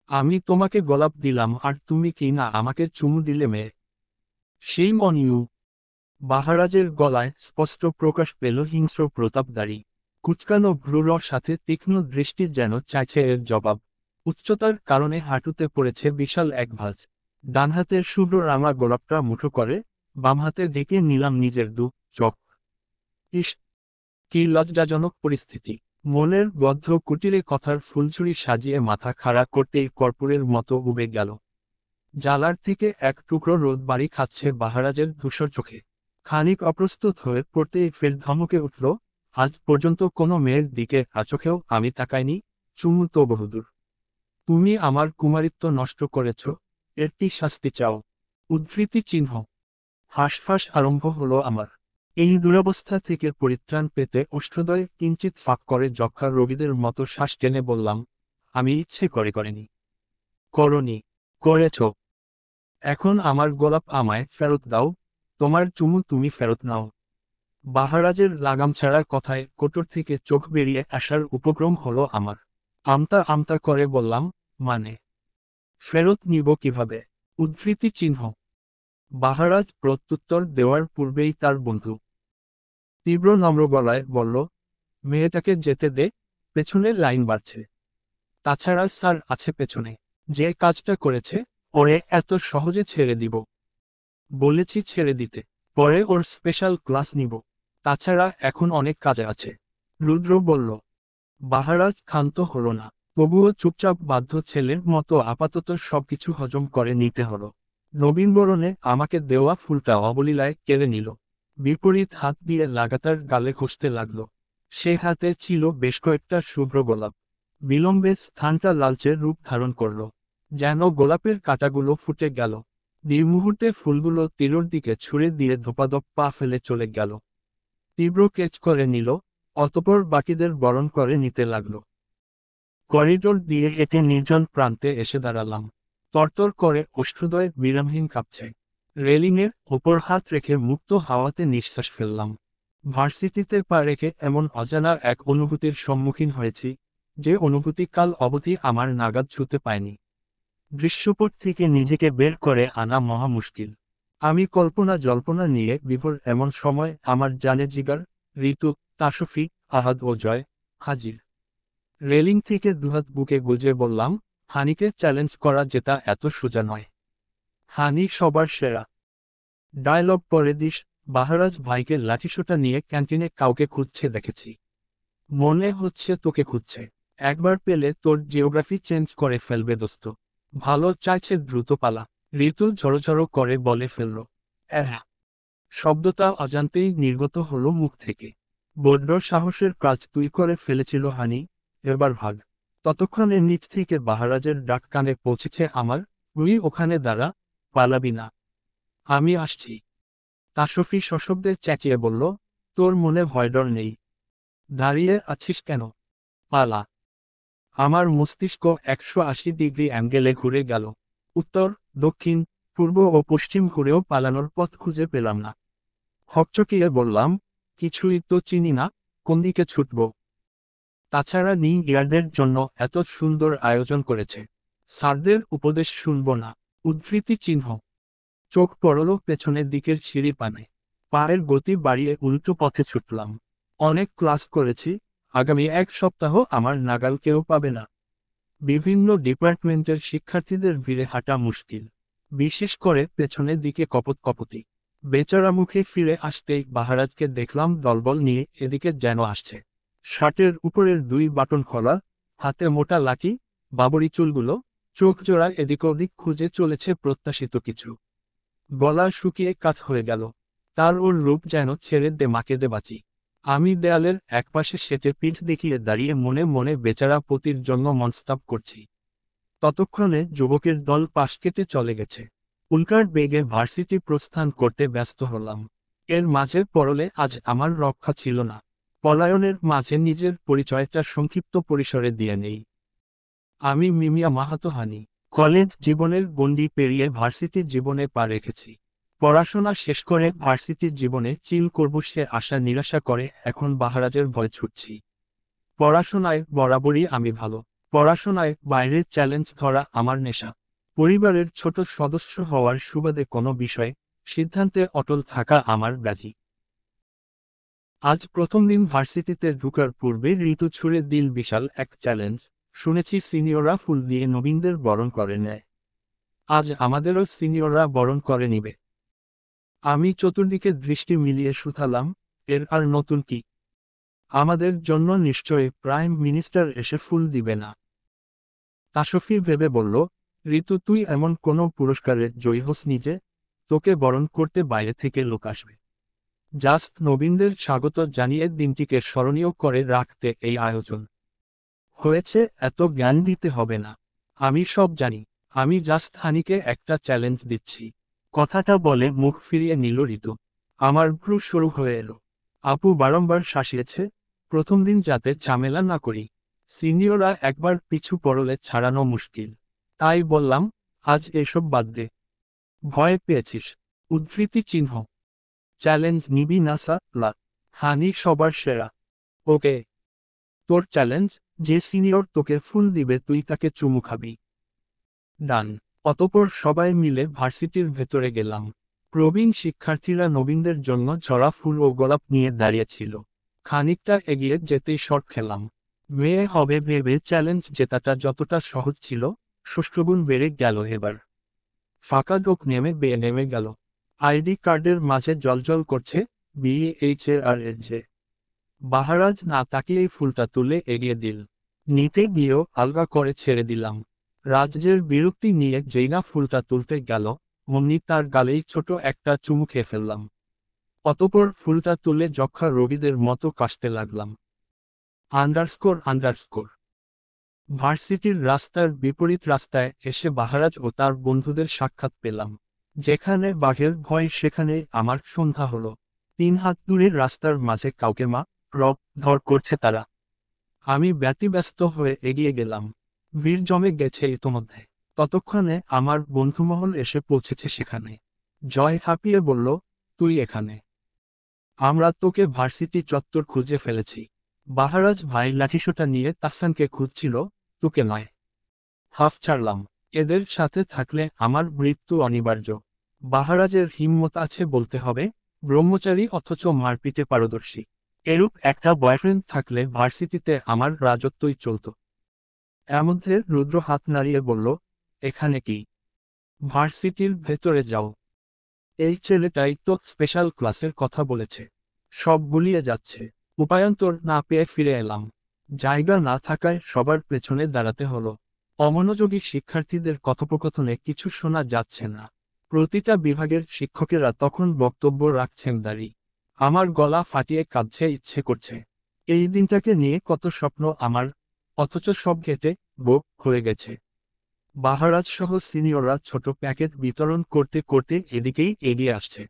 আমি তোমাকে গোলাপ দিলাম আর তুমি কি না আমাকে চুমু দিলে মেয়ে? সেই অন ইউ। বাহারাজের গলায় স্পষ্ট প্রকাশ পেল হিংস্র প্রতাপদারী। কুচকানো ভ্রুর সাথে তীক্ষ্ণ দৃষ্টি যেন চাইছে এর জবাব। উচ্চতার কারণে হাঁটুতে পড়েছে বিশাল এক ভাঁজ। ডান হাতের শুভ্র রাঙা গোলাপটা মুঠো করে বাম হাতে ঢেকে নিলাম নিজের দু চোখ। ইস, কি লজ্জাজনক পরিস্থিতি! মনের বদ্ধ কুটিরে কথার ফুলছুরি সাজিয়ে মাথা খাড়া করতেই কর্পূরের মতো উবে গেল। জালার থেকে এক টুকরো রোদ বাড়ি খাচ্ছে বাহারাজের ধূসর চোখে। খানিক অপ্রস্তুত হয়ে পড়তেই ফের ধমকে উঠল, আজ পর্যন্ত কোনো মেয়ের দিকে চোখেও আমি তাকাইনি, চুমু তো বহুদূর। তুমি আমার কুমারিত্ব নষ্ট করেছ, এর কি শাস্তি চাও? উদ্ধৃতি চিহ্ন। হাঁসফাঁস আরম্ভ হলো আমার। এই দুরবস্থা থেকে পরিত্রাণ পেতে ওষ্ঠ্যদয়ে কিঞ্চিৎ ফাঁক করে যক্ষা রোগীদের মতো শ্বাস টেনে বললাম, আমি ইচ্ছে করে করিনি। করনি। করেছ। এখন আমার গোলাপ আমায় ফেরত দাও, তোমার চুমু তুমি ফেরত নাও। বাহারাজের লাগাম ছাড়া কথায় কোটর থেকে চোখ বেরিয়ে আসার উপক্রম হলো আমার। আমতা আমতা করে বললাম, মানে? ফেরত নিব কিভাবে? উদ্ধৃতি চিহ্ন। বাহারাজ প্রত্যুত্তর দেওয়ার পূর্বেই তার বন্ধু তীব্র নম্র গলায় বলল, মেয়েটাকে যেতে দে, পেছনে লাইন বাড়ছে। তাছাড়া স্যার আছে পেছনে, যে কাজটা করেছে ওরে এত সহজে ছেড়ে দিব? বলেছি ছেড়ে দিতে, পরে ওর স্পেশাল ক্লাস নিব। তাছাড়া এখন অনেক কাজে আছে। রুদ্র বলল। বাহারাজ ক্ষান্ত হল না, তবুও চুপচাপ বাধ্য ছেলের মতো আপাতত সবকিছু হজম করে নিতে হলো। নবীনবরণে আমাকে দেওয়া ফুলটা অবলীলায় কেড়ে নিল। বিপরীত হাত দিয়ে লাগাতার গালে ঘষতে লাগলো। সে হাতে ছিল বেশ কয়েকটা শুভ্র গোলাপ। বিলম্বে স্থানটা লালচে রূপ ধারণ করল, যেন গোলাপের কাঁটাগুলো ফুটে গেল। মুহূর্তে ফুলগুলো তীরের দিকে ছুঁড়ে দিয়ে ধোপাধপ পা ফেলে চলে গেল। তীব্র কেচ করে নিল, অতপর বাকিদের বরণ করে নিতে লাগল। করিডোর দিয়ে হেঁটে নির্জন প্রান্তে এসে দাঁড়ালাম। তরতর করে ওষ্ঠ্যদয় বিরামহীন কাঁপছে। রেলিংয়ের ওপর হাত রেখে মুক্ত হাওয়াতে নিঃশ্বাস ফেললাম। ভার্সিটিতে পা রেখে এমন অজানা এক অনুভূতির সম্মুখীন হয়েছি, যে অনুভূতি কাল অবধি আমার নাগাদ ছুঁতে পায়নি। দৃশ্যপট থেকে নিজেকে বের করে আনা মহা মুশকিল। আমি কল্পনা জল্পনা নিয়ে বিভোর এমন সময় আমার জানে জিগার, ঋতু, তাসফি, আহাদ ও জয় হাজির। রেলিং থেকে দুহাত বুকে গুজে বললাম, হানিকে চ্যালেঞ্জ করা যেটা এত সোজা নয়। হানি সবার সেরা। ডায়লগ পরে দিস। বাহারাজ ভাইকে লাঠিসোঁটা নিয়ে ক্যান্টিনে কাউকে খুঁজছে দেখেছি। মনে হচ্ছে তোকে খুঁজছে। একবার পেলে তোর জিওগ্রাফি চেঞ্জ করে ফেলবে দোস্ত। ভালো চাইছে দ্রুত পালা। ঋতু ঝড়ঝড় করে বলে ফেলল। শব্দটা অজান্তেই নির্গত হলো মুখ থেকে। বড্ড সাহসের কাজ তুই করে ফেলেছিল হানি, এবার ভাগ। ততক্ষণে নিচ থেকে বাহারাজের ডাক কানে পৌঁছেছে আমার, তুই ওখানে দাঁড়া, পালাবি না। আমি আসছি। তাসফি সশব্দে চেঁচিয়ে বলল, তোর মনে ভয়ডর নেই? দাঁড়িয়ে আছিস কেন? পালা। আমার মস্তিষ্ক 180 ডিগ্রি অ্যাঙ্গেলে ঘুরে গেল। উত্তর, দক্ষিণ, পূর্ব ও পশ্চিম ঘুরেও পালানোর পথ খুঁজে পেলাম না। হকচকিয়ে বললাম, কিছুই তো চিনি না, কোন দিকে ছুটব? তাছাড়া ইয়ারদের জন্য এত সুন্দর আয়োজন করেছে, স্যারদের উপদেশ শুনব না? উদ্ধৃতি চিহ্ন। চোখ পড়ল পেছনের দিকের সিঁড়ি পানে। পায়ের গতি বাড়িয়ে উল্টো পথে ছুটলাম। অনেক ক্লাস করেছি, আগামী 1 সপ্তাহ আমার নাগাল কেউ পাবে না। বিভিন্ন ডিপার্টমেন্টের শিক্ষার্থীদের ভিড়ে হাঁটা মুশকিল, বিশেষ করে পেছনের দিকে কপত কপতি। বেচারা মুখে ফিরে আসতেই বাহারাজকে দেখলাম দলবল নিয়ে এদিকে যেন আসছে। শার্টের উপরের 2 বাটন খোলা, হাতে মোটা লাঠি, বাবরি চুলগুলো, চোখ জোড়া এদিক ওদিক খুঁজে চলেছে প্রত্যাশিত কিছু। গলা শুকিয়ে কাঠ হয়ে গেল। তার ওর রূপ যেন ছেড়ে দে মাকে দে বাঁচি। আমি দেয়ালের একপাশে সেটে পিঠ দেখিয়ে দাঁড়িয়ে মনে মনে বেচারা পতির জন্য মনস্তাপ করছি। ততক্ষণে যুবকের দল পাশ কেটে চলে গেছে। উল্কার বেগে ভার্সিটি প্রস্থান করতে ব্যস্ত হলাম। এর মাঝে পরলে আজ আমার রক্ষা ছিল না। পলায়নের মাঝে নিজের পরিচয়টা সংক্ষিপ্ত পরিসরে দিয়ে নেই। আমি মিমিয়া মাহাতো হানি। কলেজ জীবনের গণ্ডি পেরিয়ে ভার্সিটি জীবনে পা রেখেছি। পড়াশোনা শেষ করে ভার্সিটি জীবনে চিল করব সে আশা নিরাশা করে এখন বাহারাজের ভয় ছুটছি। পড়াশোনায় বরাবরই আমি ভালো, পড়াশোনায় বাইরের চ্যালেঞ্জ ধরা আমার নেশা। পরিবারের ছোট সদস্য হওয়ার সুবাদে কোনো বিষয়ে সিদ্ধান্তে অটল থাকা আমার ব্যাধি। আজ প্রথম দিন ভার্সিটিতে ঢুকার পূর্বে ঋতু ছুঁড়ে দিল বিশাল এক চ্যালেঞ্জ। শুনেছি সিনিয়ররা ফুল দিয়ে নবীনদের বরণ করে নেয়। আজ আমাদেরও সিনিয়ররা বরণ করে নিবে। আমি চতুর্দিকে দৃষ্টি মিলিয়ে শুধালাম, এর আর নতুন কি? আমাদের জন্য নিশ্চয়ই প্রাইম মিনিস্টার এসে ফুল দিবে না? তাসফি ভেবে বলল, ঋতু তুই এমন কোনো পুরস্কারে জয়ী হসনি যে তোকে বরণ করতে বাইরে থেকে লোক আসবে। জাস্ট নবীনদের স্বাগত জানিয়ে দিনটিকে স্মরণীয় করে রাখতে এই আয়োজন হয়েছে। এত জ্ঞান দিতে হবে না, আমি সব জানি। আমি জাস্ট হানিকে একটা চ্যালেঞ্জ দিচ্ছি। কথাটা বলে মুখ ফিরিয়ে নিল ঋতু। আমার ভ্রু শুরু হয়ে এলো। আপু বারংবার শাসিয়েছে প্রথম দিন যাতে ঝামেলা না করি। সিনিয়ররা একবার পিছু পড়লে ছাড়ানো মুশকিল। তাই বললাম, আজ এসব বাদ দে। ভয় পেয়েছিস? উদ্ধৃতি চিহ্ন। চ্যালেঞ্জ নিবি না লা? হানি সবার সেরা। ওকে, তোর চ্যালেঞ্জ, যে সিনিয়র তোকে ফুল দিবে তুই তাকে চুমু খাবি। ডান। অতঃপর সবাই মিলে ভার্সিটির ভেতরে গেলাম। প্রবীণ শিক্ষার্থীরা নবীনদের জন্য ঝরা ফুল ও গোলাপ নিয়ে দাঁড়িয়েছিল। খানিকটা এগিয়ে যেতেই শট খেলাম। মেয়ে হবে ভেবে চ্যালেঞ্জ জেতাটা যতটা সহজ ছিল, সুষ্ঠুগুণ বেড়ে গেল এবার। ফাঁকা ডোক নেমে গেল। আইডি কার্ডের মাঝে জ্বলজ্বল করছে BHARAJ। বাহারাজ না তাকিয়েই ফুলটা তুলে এগিয়ে দিল। নিতে গিয়েও আলগা করে ছেড়ে দিলাম। রাজ্যের বিরক্তি নিয়ে যেই না ফুলটা তুলতে গেল, অমনি তার গালেই ছোট একটা চুমু খেয়ে ফেললাম। অতঃপর ফুলটা তুলে যক্ষা রোগীদের মতো কাশতে লাগলাম। আন্ডারস্কোর। ভার্সিটির রাস্তার বিপরীত রাস্তায় এসে বাহারাজ ও তার বন্ধুদের সাক্ষাৎ পেলাম। যেখানে বাঘের ভয় সেখানে আমার সন্ধ্যা হলো। 3 হাত দূরের রাস্তার মাঝে কাউকে ধর করছে তারা। আমি ব্যতিব্যস্ত হয়ে এগিয়ে গেলাম। ভিড় জমে গেছে ইতোমধ্যে। ততক্ষণে আমার বন্ধুমহল এসে পৌঁছেছে সেখানে। জয় হাঁপিয়ে বলল, তুই এখানে? আমরা তোকে ভার্সিটি চত্বর খুঁজে ফেলেছি। বাহারাজ ভাই লাঠিসোঁটা নিয়ে তাহসানকে খুঁজছিল, তোকে নয়। হাফ ছাড়লাম। এদের সাথে থাকলে আমার মৃত্যু অনিবার্য। বাহারাজের হিম্মত আছে বলতে হবে, ব্রহ্মচারী অথচ মারপিটে পারদর্শী। এরূপ একটা বয়ফ্রেন্ড থাকলে ভার্সিটিতে আমার রাজত্বই চলত। এমধ্যে রুদ্র হাত নাড়িয়ে বলল, এখানে কি? ভার্সিটির ভেতরে যাও। এই ছেলেটাই তো স্পেশাল ক্লাসের কথা বলেছে। সব গুলিয়ে যাচ্ছে। উপায়ন্তর না পেয়ে ফিরে এলাম। জায়গা না থাকায় সবার পেছনে দাঁড়াতে হলো। অমনোযোগী শিক্ষার্থীদের কথোপকথনে কিছু শোনা যাচ্ছে না। প্রতিটা বিভাগের শিক্ষকেরা তখন বক্তব্য রাখছেন দাঁড়ি। আমার গলা ফাটিয়ে কাঁদছে ইচ্ছে করছে। এই দিনটাকে নিয়ে কত স্বপ্ন আমার, অথচ সব ঘেটে হয়ে গেছে। বাহারাজ সহ সিনিয়ররা ছোট প্যাকেট বিতরণ করতে করতে এদিকেই এগিয়ে আসছে।